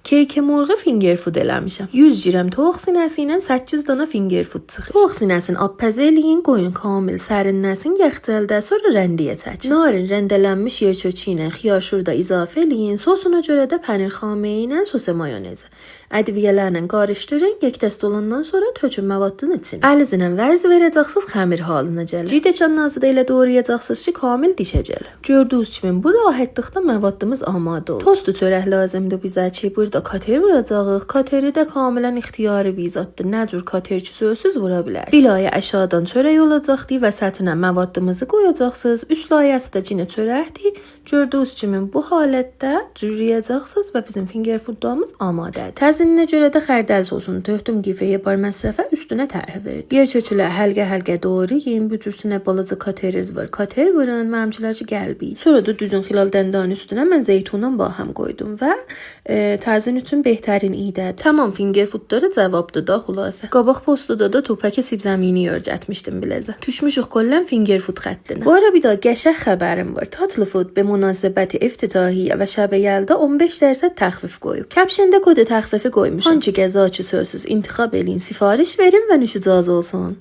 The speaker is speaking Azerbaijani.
Keyk مرغ فینگر فود eləmişəm. 100 gram toyuq sinəsi ilə 8 dana finger food çıxır. Toyuq sinəsini abpəz eləyin, qoyun kamil sərinləsin yaxcəldə, sonra rəndiyə çəkin. Narin rəndələnmiş yer çöçü ilə xiyar şurda izafə eləyin. Sosuna görə də pənir xaməyi ilə sos mayonezi. Ədviyyələrlə qarışdırın, yekdəst olandan sonra tökün məvaddın içine. Əlinizlə vərz verəcəksiniz, xəmir halına gəlir. Cidəçən nazı da elə doğrayacaqsınız ki, kamil dişə gəlir. Gördüyünüz kimi bu rahatlıqda məvaddımız amadə olur. Tostu çörək lazımdır bizə ki, burada kater vuracağıq. Kateri də kamilən ixtiyari bizatdır. Nə cür kater ki, sözsüz vura bilərsiniz. Bir layə aşağıdan çörək olacaqdır və səthinə məvaddımızı qoyacaqsınız. Üst layəsi də yenə çörəkdir. Gördüyünüz kimi bu halətdə cürləyəcəksiniz və bizim finger foodlarımız amadədir. Təzininə görə də xərdəl sosunu tökdüm gifəyə bar məsrəfə üstünə tərh verdim. Yer çöçülə həlqə doğrayın. Bu cürsünə balaca kateriz var. Kater vurun, məmçilərci qəlbi. Sonra da düzün xilal dəndanın üstünə mən zeytunla baham qoydum və təzin üçün behtarin idə. Tamam finger foodları cavabdır da xülasə. Qabaq postuda da topəkə sibzəmini örcətmişdim biləzə. Düşmüşük kollən finger food xəttinə. Bu ara bir daha qəşəng xəbərim var. Tatlı food به مناسبت افتتاحیه و شب یلدا 15% تخفیف koyup. Caption'da kod təxfifi qoymuş. Hangi gəza ki sözsüz intiqab eləyin, sifariş verin və nüşücaz olsun.